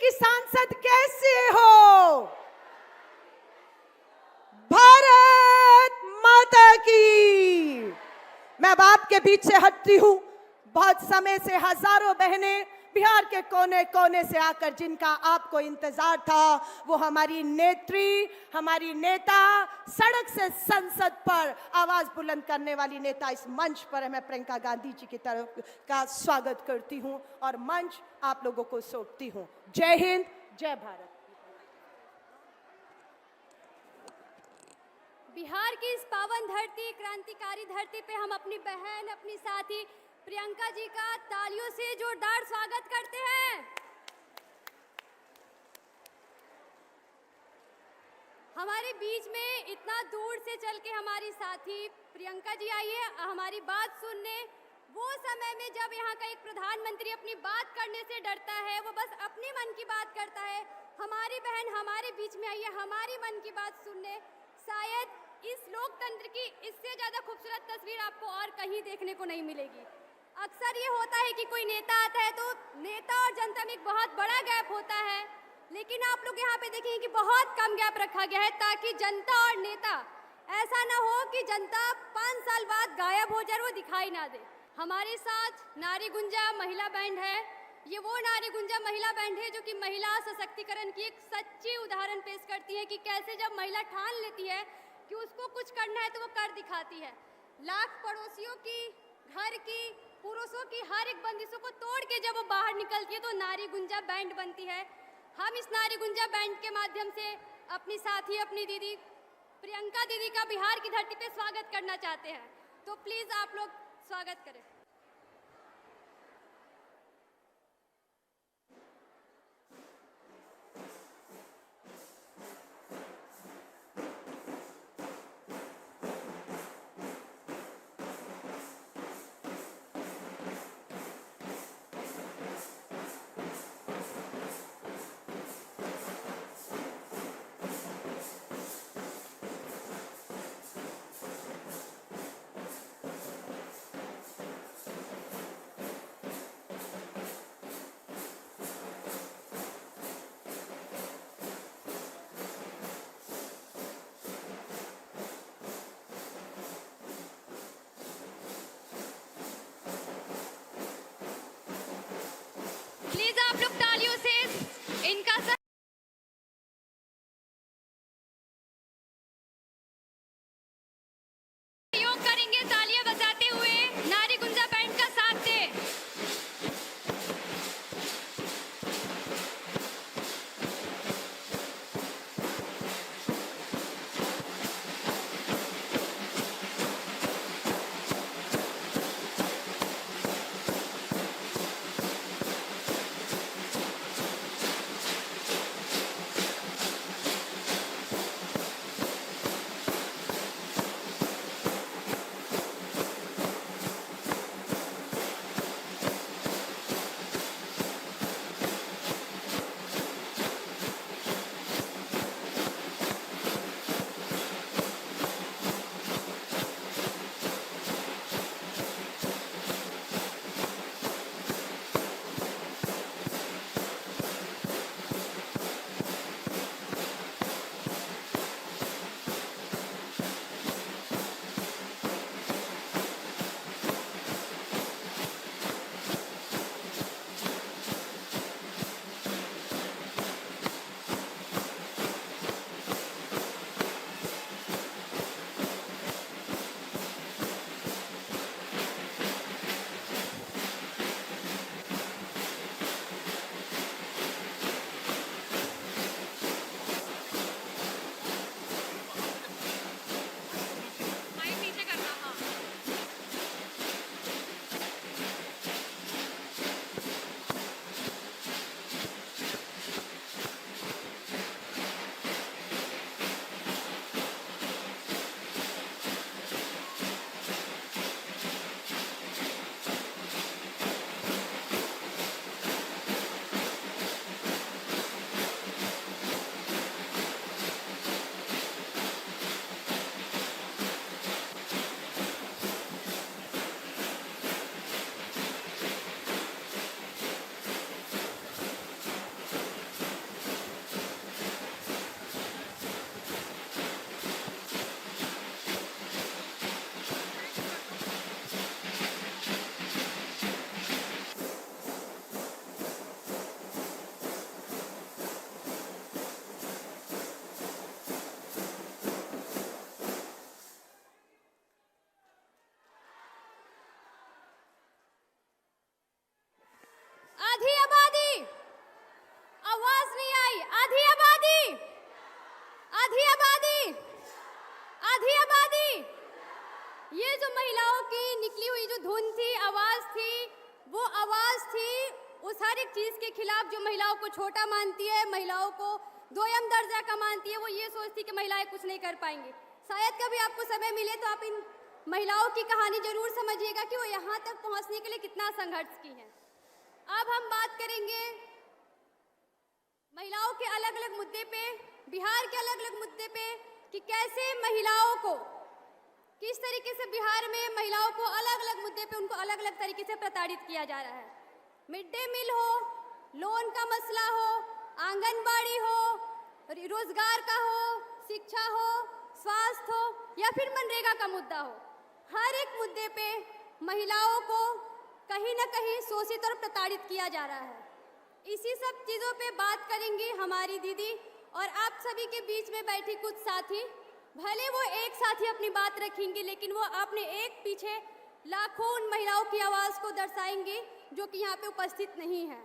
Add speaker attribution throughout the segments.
Speaker 1: की सांसद कैसे हो? भारत माता की। मैं अब आपके बीच से हटती हूं। बहुत समय से हजारों बहनें बिहार के कोने कोने से आकर, जिनका आपको इंतजार था, वो हमारी नेत्री, हमारी नेता, सड़क से संसद पर आवाज बुलंद करने वाली नेता, इस मंच पर मैं प्रियंका गांधी जी की तरफ का स्वागत करती हूं और मंच आप लोगों को सौंपती हूं। जय हिंद, जय भारत।
Speaker 2: बिहार की इस पावन धरती, क्रांतिकारी धरती पे हम अपनी बहन, अपनी साथी प्रियंका जी का तालियों से जोरदार स्वागत करते हैं। हमारे बीच में इतना दूर से चल के हमारी साथी प्रियंका जी आई है हमारी बात सुनने। वो समय में जब यहाँ का एक प्रधानमंत्री अपनी बात करने से डरता है, वो बस अपने मन की बात करता है, हमारी बहन हमारे बीच में आई है हमारी मन की बात सुनने। शायद इस लोकतंत्र की इससे ज़्यादा खूबसूरत तस्वीर आपको और कहीं देखने को नहीं मिलेगी। अक्सर ये होता है कि कोई नेता आता है तो नेता और जनता में एक बहुत बड़ा गैप होता है, लेकिन आप लोग यहाँ पे देखेंगे कि बहुत कम गैप रखा गया है ताकि जनता और नेता, ऐसा ना हो कि जनता 5 साल बाद गायब हो जाए, वो दिखाई ना दे। हमारे साथ नारी गुंजा महिला बैंड है। ये वो नारी गुंजा महिला बैंड है जो कि महिला सशक्तिकरण की एक सच्ची उदाहरण पेश करती है कि कैसे जब महिला ठान लेती है कि उसको कुछ करना है तो वो कर दिखाती है। लाख पड़ोसियों की, घर की, पुरुषों की हर एक बंदिशों को तोड़ के जब वो बाहर निकलती है तो नारी गुंजा बैंड बनती है। हम इस नारी गुंजा बैंड के माध्यम से अपनी साथी, अपनी दीदी प्रियंका दीदी का बिहार की धरती पे स्वागत करना चाहते हैं, तो प्लीज़ आप लोग स्वागत करें। प्लीज आप लोग तालियों से इनका सहयोग करेंगे, तालियां बजाते हुए नारी गुंजा बैंड का साथ दे। वो आवाज़ थी उस हर एक चीज़ के खिलाफ जो महिलाओं को छोटा मानती है, महिलाओं को दोयम दर्जा का मानती है। वो ये सोचती कि महिलाएं कुछ नहीं कर पाएंगी। शायद कभी आपको समय मिले तो आप इन महिलाओं की कहानी जरूर समझिएगा कि वो यहाँ तक पहुँचने के लिए कितना संघर्ष की हैं। अब हम बात करेंगे महिलाओं के अलग अलग मुद्दे पे, बिहार के अलग अलग मुद्दे पे, कि कैसे महिलाओं को, किस तरीके से बिहार में महिलाओं को अलग अलग मुद्दे पे उनको अलग अलग तरीके से प्रताड़ित किया जा रहा है। मिड डे मील हो, लोन का मसला हो, आंगनबाड़ी हो, रोजगार का हो, शिक्षा हो, स्वास्थ्य हो या फिर मनरेगा का मुद्दा हो, हर एक मुद्दे पे महिलाओं को कहीं ना कहीं शोषित और प्रताड़ित किया जा रहा है। इसी सब चीज़ों पे बात करेंगी हमारी दीदी और आप सभी के बीच में बैठी कुछ साथी। भले वो एक साथी अपनी बात रखेंगे, लेकिन वो अपने एक पीछे लाखों उन महिलाओं की आवाज़ को दर्शाएंगे जो कि यहाँ पे उपस्थित नहीं है।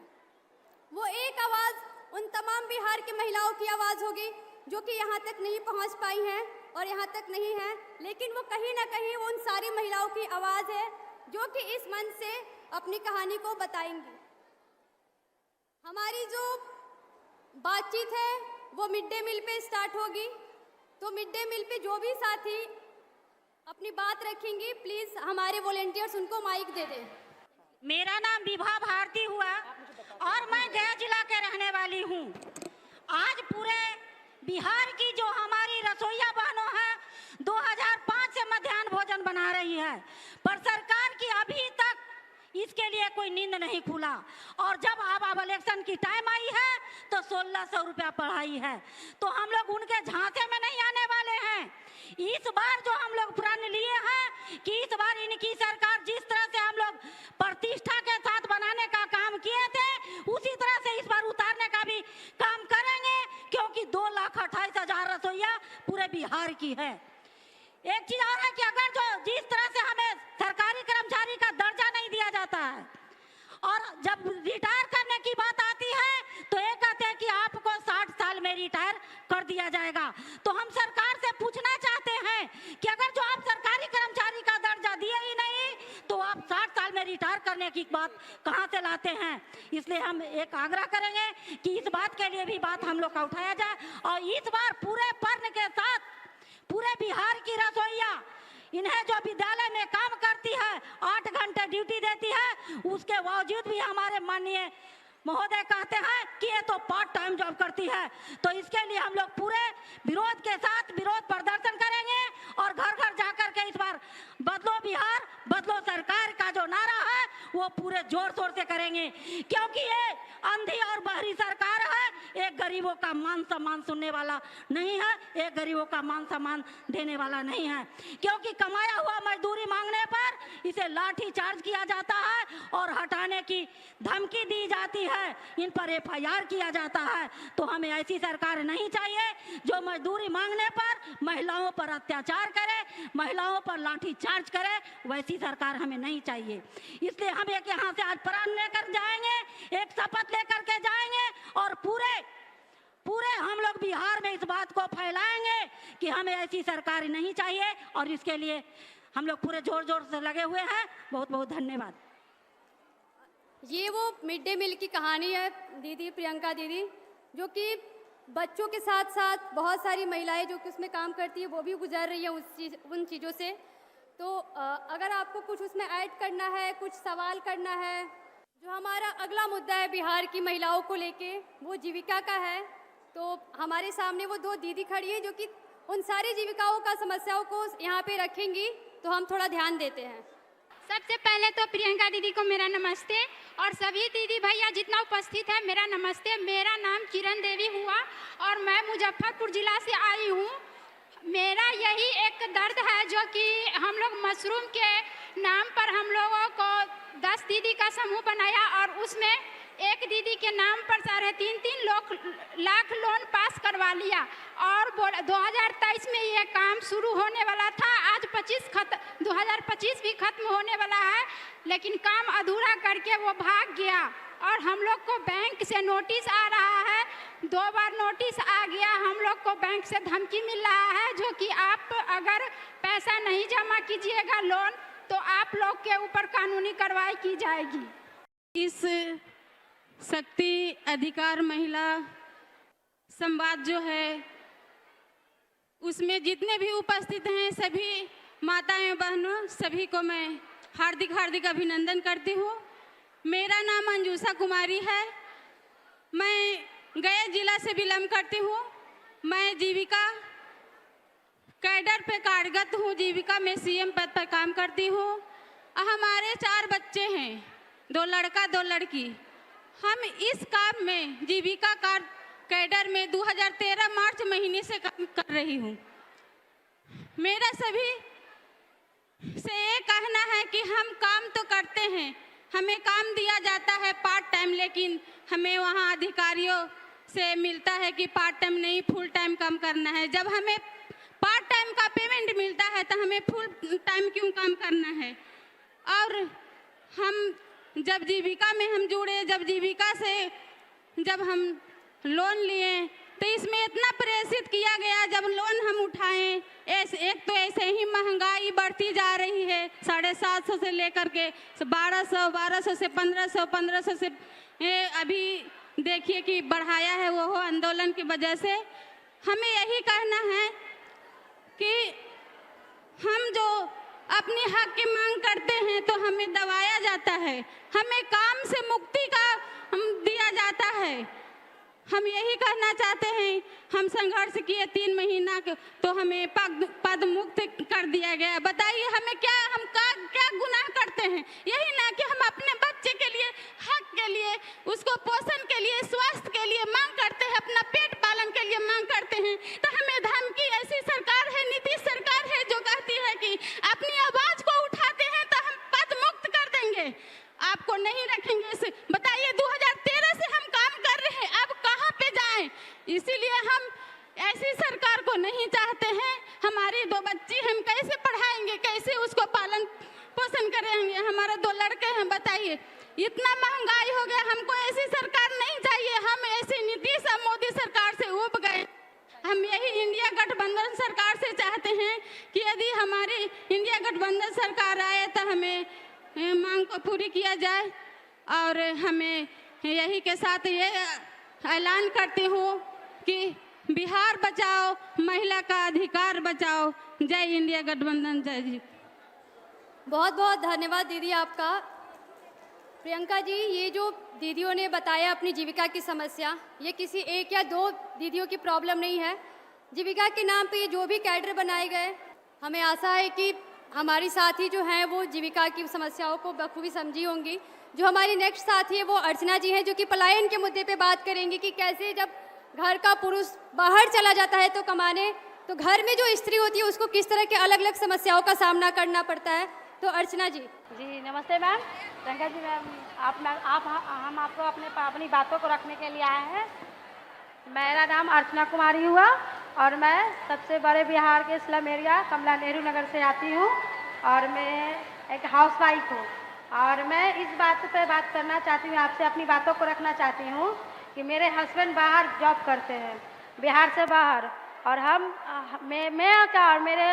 Speaker 2: वो एक आवाज़ उन तमाम बिहार के महिलाओं की आवाज़ होगी जो कि यहाँ तक नहीं पहुँच पाई हैं और यहाँ तक नहीं है, लेकिन वो कहीं ना कहीं उन सारी महिलाओं की आवाज़ है जो कि इस मंच से अपनी कहानी को बताएंगी। हमारी जो बातचीत है वो मिड डे मील पे स्टार्ट होगी, तो मिड डे मील पे जो भी साथी अपनी बात रखेंगी प्लीज़ हमारे वॉलेंटियर्स उनको माइक दे दें।
Speaker 3: मेरा नाम विभा भारती हुआ और मैं गया जिला के रहने वाली हूँ। आज पूरे बिहार की जो हमारी रसोइया बहनों हैं 2005 से मध्याह्न भोजन बना रही है, पर सरकार की अभी तक इसके लिए कोई नींद नहीं खुला। और जब अब इलेक्शन की टाइम आई है तो 1600 रुपया बढ़ाई है, तो हम लोग उनके झांसे में नहीं आने वाले हैं। इस बार जो हम लोग प्रण लिए हैं कि इस बार इनकी सरकार जिस तरह से हम लोग प्रतिष्ठा के साथ बनाने का काम किए थे उसी तरह से इस बार उतारने का भी काम करेंगे, क्योंकि 2,28,000 रसोइया पूरे बिहार की है। एक चीज और है कि अगर जो जिस तरह से हमें सरकारी कर्मचारी का दर्जा नहीं दिया जाता है और जब रिटायर करने की बात आती है तो ये कहते हैं कि आपको 60 साल में रिटायर कर दिया जाएगा। तो हम सरकार से पूछना चाहते हैं कि अगर जो आप सरकारी कर्मचारी का दर्जा दिए ही नहीं तो आप 60 साल में रिटायर करने की बात कहां से लाते हैं। इसलिए हम एक आग्रह करेंगे कि इस बात के लिए भी बात हम लोग का उठाया जाए और इस बार पूरे पर्ण के साथ पूरे बिहार की रसोइया इन्हें जो विद्यालय में काम करती है 8 घंटे ड्यूटी देती है, उसके बावजूद भी हमारे माननीय महोदय कहते हैं कि ये तो पार्ट टाइम जॉब करती है। तो इसके लिए हम लोग पूरे विरोध के साथ विरोध प्रदर्शन करेंगे और घर घर जाकर के इस बार बदलो बिहार बदलो सरकार का जो नारा है वो पूरे जोर शोर से करेंगे, क्योंकि ये अंधी और बहरी सरकार है। एक गरीबों का मान सम्मान सुनने वाला नहीं है, एक गरीबों का मान सम्मान देने वाला नहीं है, क्योंकि कमाया हुआ मजदूरी मांगने पर इसे लाठी चार्ज किया जाता है और हटाने की धमकी दी जाती है, इन पर FIR किया जाता है। तो हमें ऐसी सरकार नहीं चाहिए जो मजदूरी मांगने पर महिलाओं पर अत्याचार करे, महिलाओं पर लाठी चार्ज करे, वैसी सरकार हमें नहीं चाहिए। इसलिए हम एक यहाँ से आज प्रण लेकर जाएंगे, एक शपथ लेकर के जाएंगे और पूरे हम लोग बिहार में इस बात को फैलाएंगे कि हमें ऐसी सरकार नहीं चाहिए और इसके लिए हम लोग पूरे जोर जोर से लगे हुए हैं। बहुत बहुत धन्यवाद।
Speaker 2: ये वो मिड डे मील की कहानी है दीदी प्रियंका दीदी, जो कि बच्चों के साथ साथ बहुत सारी महिलाएं जो कि उसमें काम करती है वो भी गुजर रही हैं उन चीज़ों से। तो अगर आपको कुछ उसमें ऐड करना है, कुछ सवाल करना है, जो हमारा अगला मुद्दा है बिहार की महिलाओं को लेके वो जीविका का है। तो हमारे सामने वो 2 दीदी खड़ी हैं जो कि उन सारी जीविकाओं का समस्याओं को यहाँ पे रखेंगी, तो हम थोड़ा ध्यान देते हैं।
Speaker 4: सबसे पहले तो प्रियंका दीदी को मेरा नमस्ते और सभी दीदी भैया जितना उपस्थित है मेरा नमस्ते। मेरा नाम किरण देवी हुआ और मैं मुजफ्फरपुर जिला से आई हूँ। मेरा यही एक दर्द है जो कि हम लोग मशरूम के नाम पर हम लोगों को 10 दीदी का समूह बनाया और उसमें एक दीदी के नाम पर 3.5 लाख लोन पास करवा लिया और 2023 में ये काम शुरू होने वाला था। आज 2025 भी खत्म होने वाला है, लेकिन काम अधूरा करके वो भाग गया और हम लोग को बैंक से नोटिस आ रहा है। 2 बार नोटिस आ गया, हम लोग को बैंक से धमकी मिल रहा है जो कि आप अगर पैसा नहीं जमा कीजिएगा लोन तो आप लोग के ऊपर कानूनी कार्रवाई की जाएगी।
Speaker 5: इस शक्ति अधिकार महिला संवाद जो है उसमें जितने भी उपस्थित हैं सभी माताएं बहनों सभी को मैं हार्दिक हार्दिक अभिनंदन करती हूँ। मेरा नाम अंजुषा कुमारी है। मैं गया जिला से बिलोंग करती हूँ। मैं जीविका कैडर पे कार्यरत हूँ। जीविका में सीएम पद पर काम करती हूँ। हमारे 4 बच्चे हैं, 2 लड़का 2 लड़की। हम इस काम में जीविका कैडर में 2013 मार्च महीने से काम कर रही हूँ। मेरा सभी से ये कहना है कि हम काम तो करते हैं, हमें काम दिया जाता है पार्ट टाइम, लेकिन हमें वहाँ अधिकारियों से मिलता है कि पार्ट टाइम नहीं फुल टाइम काम करना है। जब हमें पार्ट टाइम का पेमेंट मिलता है तो हमें फुल टाइम क्यों काम करना है। और हम जब जीविका में हम जुड़े, जब जीविका से जब हम लोन लिए तो इसमें इतना प्रेरित किया गया। जब लोन हम उठाएं, एक तो ऐसे ही महंगाई बढ़ती जा रही है, 750 से लेकर के 1200 से 1500 से अभी देखिए कि बढ़ाया है वो आंदोलन की वजह से। हमें यही कहना है कि हम जो अपने हक की मांग करते हैं तो हमें दबाया जाता है, हमें काम से मुक्ति का दिया जाता है। हम यही कहना चाहते हैं, हम संघर्ष किए 3 महीना के तो हमें पद मुक्त कर दिया गया। बताइए हमें क्या गुनाह करते हैं। यही ना कि हम अपने बच्चे के लिए, हक के लिए, उसको पोषण के लिए, स्वास्थ्य के लिए मांग करते हैं, अपना पेट पालन के लिए मांग करते हैं। तो हमें धमकी, ऐसी सरकार है, नीतीश सरकार है जो कहती है कि अपनी आवाज को उठाते हैं तो हम पद मुक्त कर देंगे, आपको नहीं रखेंगे। बताइए 2013 से हम काम कर रहे हैं, अब कहाँ पे जाएं। इसीलिए हम ऐसी सरकार को नहीं चाहते हैं। हमारी 2 बच्ची हम कैसे पढ़ाएंगे, कैसे उसको पालन पोषण करेंगे। हमारे 2 लड़के हैं। बताइए इतना महंगाई हो गया, हमको ऐसी सरकार नहीं चाहिए। हम ऐसी नीतीश और मोदी सरकार से उब गए। हम यही इंडिया गठबंधन सरकार से चाहते हैं कि यदि हमारी इंडिया गठबंधन सरकार आए तो हमें मांग को पूरी किया जाए। और हमें यही के साथ ये ऐलान करती हूँ कि बिहार बचाओ, महिला का अधिकार बचाओ। जय इंडिया गठबंधन, जय जी।
Speaker 2: बहुत बहुत धन्यवाद दीदी आपका। प्रियंका जी, ये जो दीदियों ने बताया अपनी जीविका की समस्या, ये किसी 1 या 2 दीदियों की प्रॉब्लम नहीं है। जीविका के नाम पे जो भी कैडर बनाए गए, हमें आशा है कि हमारी साथी जो हैं वो जीविका की समस्याओं को बखूबी समझी होंगी। जो हमारी नेक्स्ट साथी है वो अर्चना जी हैं, जो कि पलायन के मुद्दे पे बात करेंगी कि कैसे जब घर का पुरुष बाहर चला जाता है तो कमाने, तो घर में जो स्त्री होती है उसको किस तरह के अलग अलग समस्याओं का सामना करना पड़ता है। तो अर्चना जी।
Speaker 6: जी नमस्ते मैम। प्रियंका जी मैम, हम आपको अपनी बातों को रखने के लिए आए हैं। मेरा नाम अर्चना कुमारी हुआ और मैं सबसे बड़े बिहार के स्लम एरिया कमला नेहरू नगर से आती हूँ और मैं एक हाउस वाइफ हूँ। और मैं इस बात पे बात करना चाहती हूँ, आपसे अपनी बातों को रखना चाहती हूँ कि मेरे हस्बैंड बाहर जॉब करते हैं, बिहार से बाहर, और मैं क्या और मेरे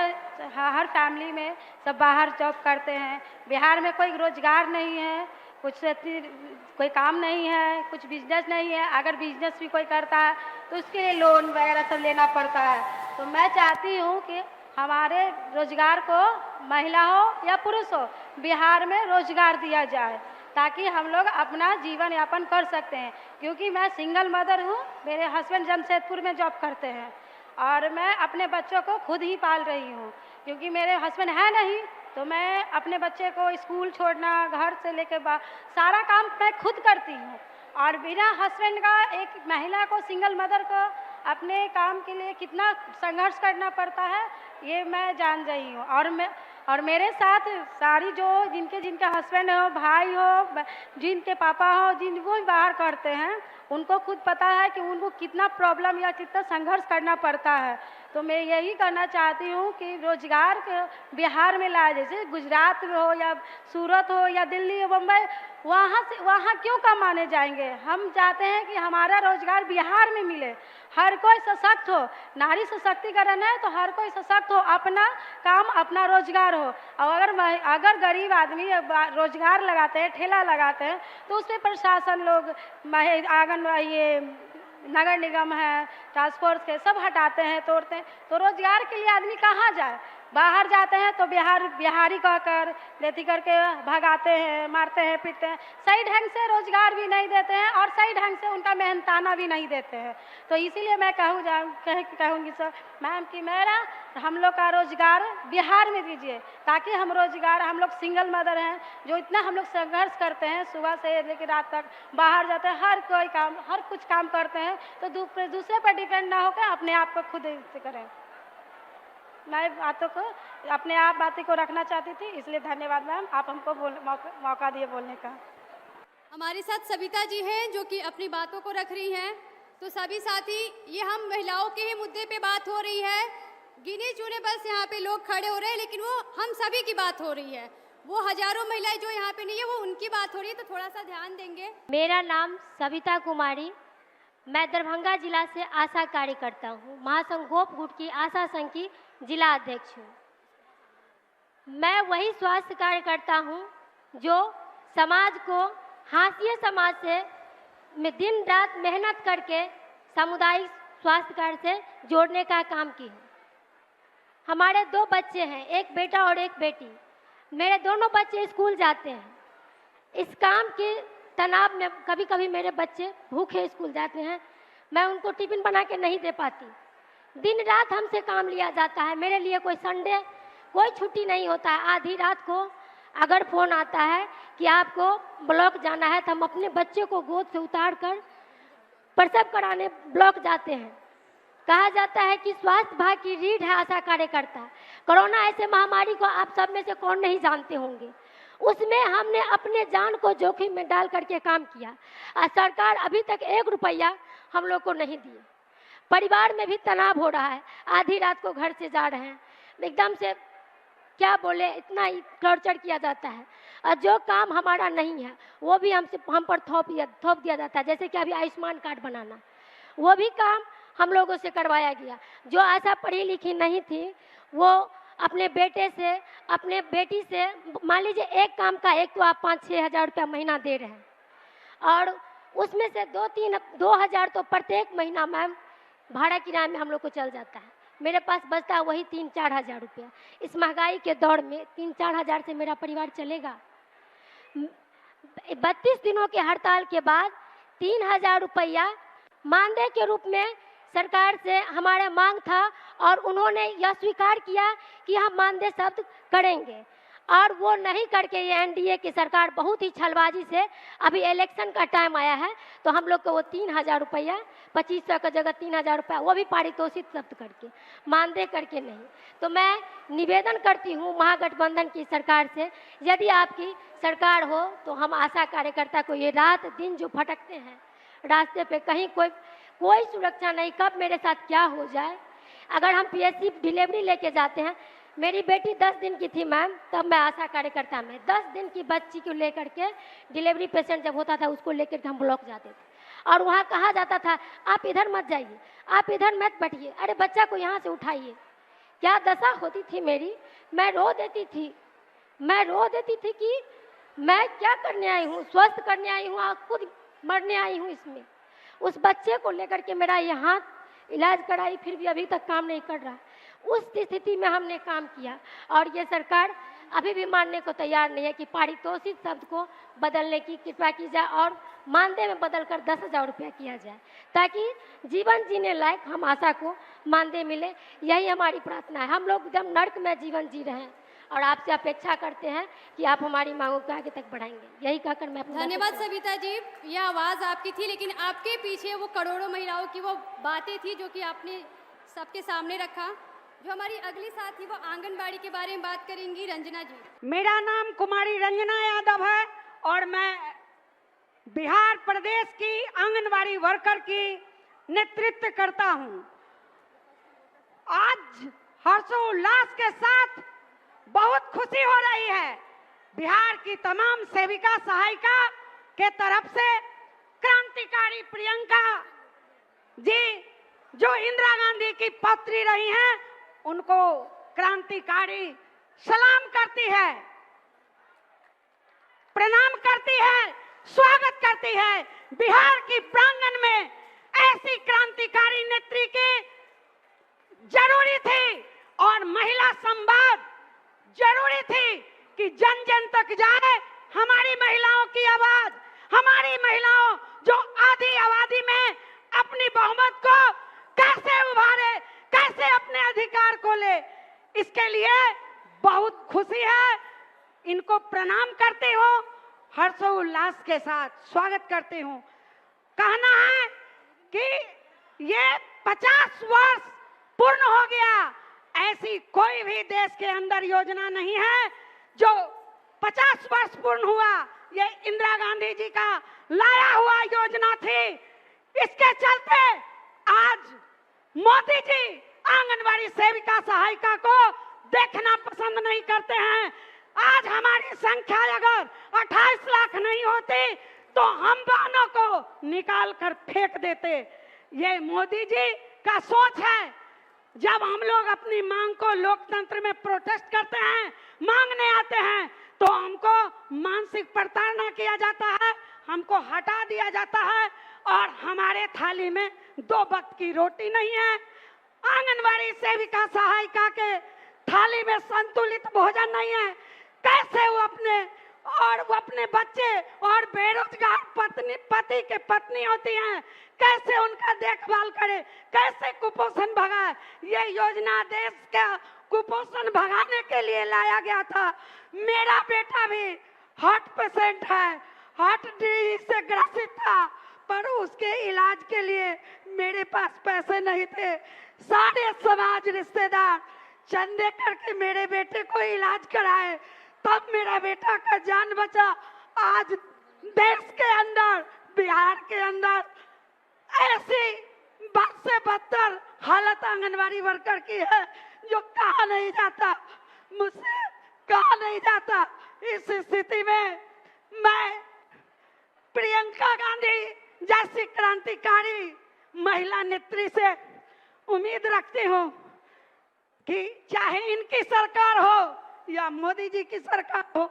Speaker 6: हर फैमिली में सब बाहर जॉब करते हैं। बिहार में कोई रोजगार नहीं है, कोई काम नहीं है, कुछ बिजनेस नहीं है। अगर बिजनेस भी कोई करता है तो उसके लिए लोन वगैरह सब लेना पड़ता है। तो मैं चाहती हूँ कि हमारे रोजगार को, महिला हो या पुरुष हो, बिहार में रोजगार दिया जाए ताकि हम लोग अपना जीवन यापन कर सकते हैं। क्योंकि मैं सिंगल मदर हूँ, मेरे हस्बैंड जमशेदपुर में जॉब करते हैं और मैं अपने बच्चों को खुद ही पाल रही हूँ क्योंकि मेरे हस्बैंड है नहीं। तो मैं अपने बच्चे को स्कूल छोड़ना, घर से लेके सारा काम मैं खुद करती हूँ। और बिना हस्बैंड का एक महिला को, सिंगल मदर को अपने काम के लिए कितना संघर्ष करना पड़ता है ये मैं जान रही हूँ। और मेरे साथ सारी जो जिनके हस्बैंड हो, भाई हो, जिनके पापा हो, जिनको भी बाहर करते हैं, उनको खुद पता है कि उनको कितना प्रॉब्लम या कितना संघर्ष करना पड़ता है। तो मैं यही करना चाहती हूँ कि रोजगार के बिहार में लाए, जैसे गुजरात में हो या सूरत हो या दिल्ली हो बम्बई, वहाँ क्यों कमाने जाएंगे। हम चाहते हैं कि हमारा रोजगार बिहार में मिले, हर कोई सशक्त हो। नारी सशक्तिकरण है तो हर कोई सशक्त हो, अपना काम अपना रोजगार हो। और अगर गरीब आदमी रोजगार लगाते हैं, ठेला लगाते हैं, तो उससे प्रशासन लोग आंगन ये नगर निगम है, ट्रांसपोर्ट के सब हटाते हैं, तोड़ते हैं। तो रोजगार के लिए आदमी कहाँ जाए, बाहर जाते हैं तो बिहारी कहकर लेती करके भगाते हैं, मारते हैं, पीटते हैं। सही ढंग से रोजगार भी नहीं देते हैं और सही ढंग से उनका मेहनताना भी नहीं देते हैं। तो इसीलिए मैं कहूँगी सर मैम कि मेरा हम लोग का रोजगार बिहार में दीजिए, ताकि हम लोग सिंगल मदर हैं, जो इतना हम लोग संघर्ष करते हैं, सुबह से लेकर रात तक बाहर जाते हैं, हर कुछ काम करते हैं, तो दूसरे पर डिपेंड ना होकर अपने आप को खुद से करें। मैं बातों को अपने आप बातें को रखना चाहती थी, इसलिए धन्यवाद मैम, आप हमको मौका दिए बोलने का।
Speaker 2: हमारे साथ सविता जी हैं जो कि अपनी बातों को रख रही हैं। तो सभी साथी, ये हम महिलाओं के ही मुद्दे पे बात हो रही है। गिने चुने बस यहाँ पे लोग खड़े हो रहे हैं, लेकिन वो हम सभी की बात हो रही है। वो हजारों महिलाएं जो यहाँ पे नहीं है, वो उनकी बात हो रही है। तो थोड़ा सा ध्यान देंगे।
Speaker 7: मेरा नाम सविता कुमारी, मैं दरभंगा जिला से आशा कार्यकर्ता हूँ, महासंघ गोप गुट की आशा संघ की जिला अध्यक्ष हूँ। मैं वही स्वास्थ्य कार्यकर्ता हूँ जो समाज को हाशिए समाज से दिन रात मेहनत करके सामुदायिक स्वास्थ्य कार्य से जोड़ने का काम की हूँ। हमारे 2 बच्चे हैं, एक बेटा और एक बेटी। मेरे दोनों बच्चे स्कूल जाते हैं। इस काम के तनाव में कभी कभी मेरे बच्चे भूखे स्कूल जाते हैं, मैं उनको टिफिन बना के नहीं दे पाती। दिन रात हमसे काम लिया जाता है। मेरे लिए कोई संडे कोई छुट्टी नहीं होता है। आधी रात को अगर फ़ोन आता है कि आपको ब्लॉक जाना है, तो हम अपने बच्चे को गोद से उतार कर प्रसव कराने ब्लॉक जाते हैं। कहा जाता है कि स्वास्थ्य विभाग की रीढ़ है आशा कार्यकर्ता। कोरोना ऐसे महामारी को आप सब में से कौन नहीं जानते होंगे, उसमें हमने अपने जान को जोखिम में डाल करके काम किया और सरकार अभी तक 1 रुपया हम लोग को नहीं दिए। परिवार में भी तनाव हो रहा है, आधी रात को घर से जा रहे हैं, एकदम से क्या बोले, इतना ही टॉर्चर किया जाता है। और जो काम हमारा नहीं है वो भी हम पर थोप दिया जाता है। जैसे कि अभी आयुष्मान कार्ड बनाना, वो भी काम हम लोगों से करवाया गया। जो आशा पढ़ी लिखी नहीं थी, वो अपने बेटे से, अपने बेटी से, मान लीजिए एक काम का एक तो आप 5-6 हज़ार रुपया महीना दे रहे हैं, और उसमें से 2 हज़ार तो प्रत्येक महीना मैम भाड़ा किराए में हम लोग को चल जाता है। मेरे पास बचता है वही 3-4 हज़ार रुपया। इस महंगाई के दौर में 3-4 हज़ार से मेरा परिवार चलेगा? 32 दिनों के हड़ताल के बाद 3 हज़ार रुपया मानदेय के रूप में सरकार से हमारा मांग था, और उन्होंने यह स्वीकार किया कि हम मानदेय शब्द करेंगे, और वो नहीं करके ये एनडीए की सरकार बहुत ही छलबाजी से, अभी इलेक्शन का टाइम आया है तो हम लोग को वो 3 हज़ार रुपया, 2500 का जगह 3 हज़ार रुपया, वो भी पारितोषिक शब्द करके, मानदेय करके नहीं। तो मैं निवेदन करती हूँ महागठबंधन की सरकार से, यदि आपकी सरकार हो तो हम आशा कार्यकर्ता को ये रात दिन जो भटकते हैं रास्ते पे, कहीं कोई सुरक्षा नहीं, कब मेरे साथ क्या हो जाए। अगर हम पीएससी डिलीवरी लेके जाते हैं, मेरी बेटी 10 दिन की थी मैम, तब मैं आशा कार्यकर्ता में 10 दिन की बच्ची को लेकर के, डिलीवरी पेशेंट जब होता था उसको लेकर के हम ब्लॉक जाते थे, और वहाँ कहा जाता था आप इधर मत जाइए, आप इधर मत बैठिए, अरे बच्चा को यहाँ से उठाइए। क्या दशा होती थी मेरी, मैं रो देती थी कि मैं क्या करने आई हूँ, स्वस्थ करने आई हूँ, खुद मरने आई हूँ इसमें। उस बच्चे को लेकर के मेरा यहाँ इलाज कराई, फिर भी अभी तक काम नहीं कर रहा। उस स्थिति में हमने काम किया, और ये सरकार अभी भी मानने को तैयार नहीं है कि पारितोषिक शब्द को बदलने की कृपा की जाए और मानदेय में बदलकर 10 हज़ार रुपया किया जाए, ताकि जीवन जीने लायक हम आशा को मानदेय मिले। यही हमारी प्रार्थना है। हम लोग एकदम नर्क में जीवन जी रहे हैं, और आपसे अपेक्षा करते हैं कि आप हमारी मांगों को आगे तक बढ़ाएंगे। यही कहकर मैं
Speaker 2: धन्यवाद सविता जी। यह आवाज़ आपकी थी, लेकिन आपके पीछे वो करोड़ों महिलाओं की वो बातें थी जो कि आपने सबके सामने रखा। जो हमारी अगली साथी वो आंगनबाड़ी के बारे में बात करेंगी, रंजना जी।
Speaker 3: मेरा नाम कुमारी रंजना यादव है, और मैं बिहार प्रदेश की आंगनबाड़ी वर्कर की नेतृत्व करता हूं।
Speaker 8: आज हर्षोल्लास के साथ बहुत खुशी हो रही है। बिहार की तमाम सेविका सहायिका के तरफ से क्रांतिकारी प्रियंका जी जो इंदिरा गांधी की पौत्री रही हैं, उनको क्रांतिकारी सलाम करती है, प्रणाम करती है, स्वागत करती है। बिहार की प्रांगण में ऐसी क्रांतिकारी नेत्री की जरूरी थी और महिला संवाद जरूरी थी कि जन जन तक जाए हमारी महिलाओं की आवाज, हमारी महिलाओं जो आधी आबादी में अपनी बहुमत को कैसे उभारे, कैसे अपने अधिकार को ले। इसके लिए बहुत खुशी है। इनको प्रणाम करती हूँ, हर्षोल्लास के साथ स्वागत करती हूँ। कहना है कि ये 50 वर्ष पूर्ण हो गया। ऐसी कोई भी देश के अंदर योजना नहीं है जो 50 वर्ष पूर्ण हुआ। ये इंदिरा गांधी जी का लाया हुआ योजना थी। इसके चलते आज मोदी जी आंगनवाड़ी सेविका सहायिका को देखना पसंद नहीं करते हैं। आज हमारी संख्या अगर 28 लाख नहीं होती तो हम बहनों को निकाल कर फेंक देते। ये मोदी जी का सोच है। जब हम लोग अपनी मांग को लोकतंत्र में प्रोटेस्ट करते हैं, मांगने आते हैं, तो हमको मानसिक प्रताड़ना किया जाता है, हमको हटा दिया जाता है और हमारे थाली में 2 वक्त की रोटी नहीं है। आंगनवाड़ी सेविका सहायिका के थाली में संतुलित भोजन नहीं है। कैसे वो अपने बच्चे और बेरोजगार पति के पत्नी होती हैं, कैसे उनका देखभाल करे, कैसे कुपोषण भगाए। ये योजना देश का कुपोषण भगाने के लिए लाया गया था। मेरा बेटा भी हार्ट पेशेंट है, हार्ट डिजीज से ग्रसित था, पर उसके इलाज के लिए मेरे पास पैसे नहीं थे। सारे समाज रिश्तेदार चंदे करके मेरे बेटे को इलाज कराए, तब मेरा बेटा का जान बचा। आज देश के अंदर, बिहार के अंदर ऐसी बद से बदतर हालत आंगनवाड़ी वर्कर की है जो कहा नहीं जाता, मुझसे कहा नहीं जाता। इस स्थिति में मैं प्रियंका गांधी जैसी क्रांतिकारी महिला नेत्री से उम्मीद रखती हूँ कि चाहे इनकी सरकार हो या मोदी जी की सरकार हो,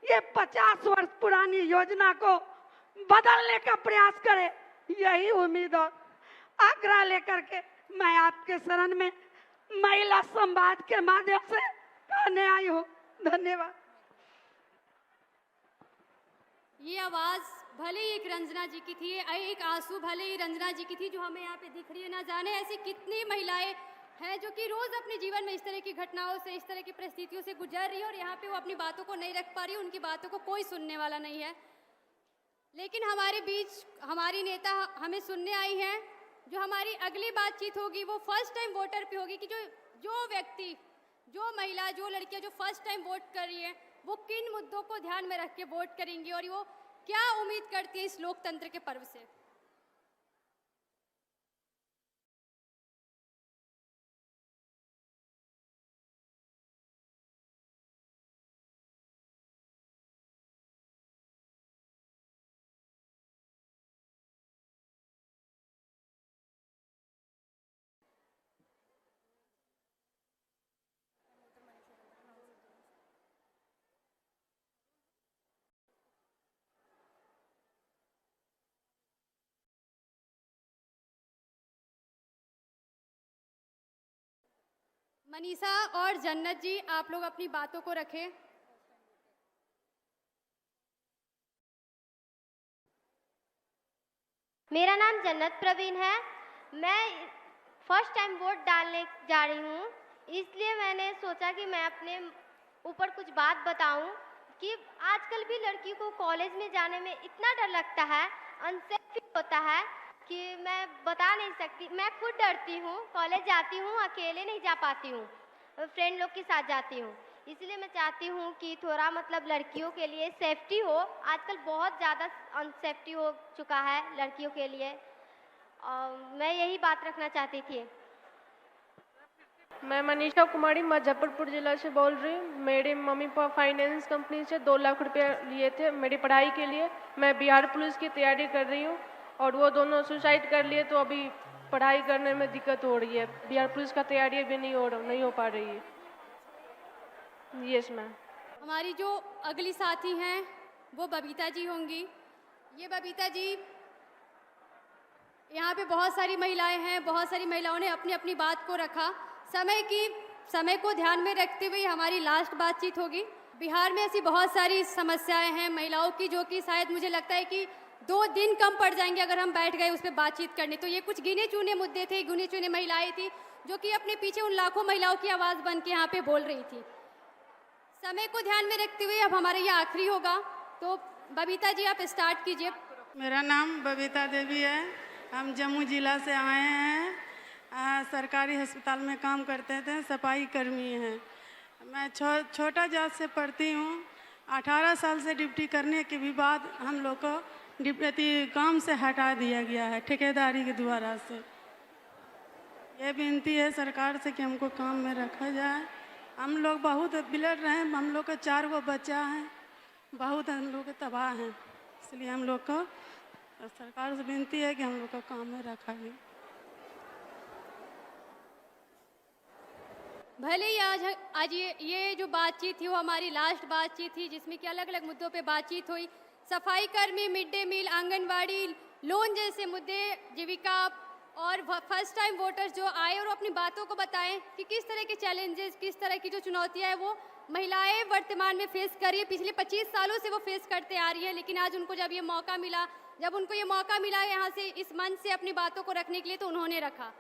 Speaker 8: ये 50 वर्ष पुरानी योजना को बदलने का प्रयास करे, यही उम्मीद और आग्रह लेकर के मैं आपके शरण में महिला संवाद के माध्यम से कहने आई हूँ। धन्यवाद।
Speaker 2: ये आवाज़ भले ही एक रंजना जी की थी, एक आंसू भले ही रंजना जी की थी जो हमें यहाँ पे दिख रही है। ना जाने ऐसी कितनी महिलाएं हैं जो कि रोज़ अपने जीवन में इस तरह की घटनाओं से, इस तरह की परिस्थितियों से गुजर रही है और यहाँ पे वो अपनी बातों को नहीं रख पा रही, उनकी बातों को कोई सुनने वाला नहीं है। लेकिन हमारे बीच हमारी नेता हमें सुनने आई हैं। जो हमारी अगली बातचीत होगी वो फर्स्ट टाइम वोटर पे होगी कि जो व्यक्ति, जो महिला, जो लड़कियां जो फर्स्ट टाइम वोट कर रही हैं वो किन मुद्दों को ध्यान में रख के वोट करेंगी और वो क्या उम्मीद करती है इस लोकतंत्र के पर्व से। मनीषा और जन्नत जी, आप लोग अपनी बातों को रखें।
Speaker 7: मेरा नाम जन्नत प्रवीण है। मैं फर्स्ट टाइम वोट डालने जा रही हूँ, इसलिए मैंने सोचा कि मैं अपने ऊपर कुछ बात बताऊं कि आजकल भी लड़की को कॉलेज में जाने में इतना डर लगता है, अनसेफ होता है कि मैं बता नहीं सकती। मैं खुद डरती हूँ, कॉलेज जाती हूँ अकेले नहीं जा पाती हूँ, फ्रेंड लोग के साथ जाती हूँ। इसलिए मैं चाहती हूँ कि थोड़ा मतलब लड़कियों के लिए सेफ्टी हो। आजकल बहुत ज़्यादा अनसेफ्टी हो चुका है लड़कियों के लिए, मैं यही बात रखना चाहती थी।
Speaker 9: मैं मनीषा कुमारी मुजफ्फरपुर जिला से बोल रही हूँ। मेरे मम्मी पापा फाइनेंस कंपनी से 2 लाख रुपया लिए थे मेरी पढ़ाई के लिए। मैं बिहार पुलिस की तैयारी कर रही हूँ और वो दोनों सुसाइड कर लिए, तो अभी पढ़ाई करने में दिक्कत हो रही है। बिहार पुलिस का तैयारी अभी नहीं हो पा रही है। Yes ma'am.
Speaker 2: हमारी जो अगली साथी हैं वो बबीता जी होंगी। ये बबीता जी, यहाँ पे बहुत सारी महिलाएं हैं, बहुत सारी महिलाओं ने अपनी अपनी बात को रखा। समय को ध्यान में रखते हुए हमारी लास्ट बातचीत होगी। बिहार में ऐसी बहुत सारी समस्याएं हैं महिलाओं की, जो कि शायद मुझे लगता है कि 2 दिन कम पड़ जाएंगे अगर हम बैठ गए उस पर बातचीत करने। तो ये कुछ गिने चुने मुद्दे थे, गिने चुने महिलाएं थी जो कि अपने पीछे उन लाखों महिलाओं की आवाज़ बन के यहाँ पे बोल रही थी। समय को ध्यान में रखते हुए अब हमारा ये आखिरी होगा, तो बबीता जी आप स्टार्ट कीजिए।
Speaker 10: मेरा नाम बबीता देवी है। हम जम्मू जिला से आए हैं। सरकारी अस्पताल में काम करते थे, सफाई कर्मी हैं। मैं छोटा जात से पढ़ती हूँ। 18 साल से ड्यूटी करने के भी बाद हम लोग को ड्यूटी काम से हटा दिया गया है ठेकेदारी के द्वारा से। ये विनती है सरकार से कि हमको काम में रखा जाए। हम लोग बहुत बिलट रहे हैं। हम लोग का 4 गो बच्चा हैं, बहुत हम लोग तबाह हैं। इसलिए हम लोग को सरकार से विनती है कि हम लोग को काम में रखा जाए।
Speaker 2: भले ही आज ये जो बातचीत थी वो हमारी लास्ट बातचीत थी, जिसमें कि अलग अलग मुद्दों पे बातचीत हुई। सफाई कर्मी, mid day meal, anganwadi, loan जैसे मुद्दे, जीविका और फर्स्ट टाइम वोटर्स जो आए और अपनी बातों को बताएं कि किस तरह के चैलेंजेस, किस तरह की जो चुनौतियां हैं वो महिलाएं वर्तमान में फेस कर रही है। पिछले 25 सालों से वो फेस करते आ रही है, लेकिन आज उनको जब उनको ये मौका मिला यहाँ से इस मंच से अपनी बातों को रखने के लिए, तो उन्होंने रखा।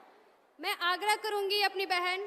Speaker 2: मैं आग्रह करूँगी अपनी बहन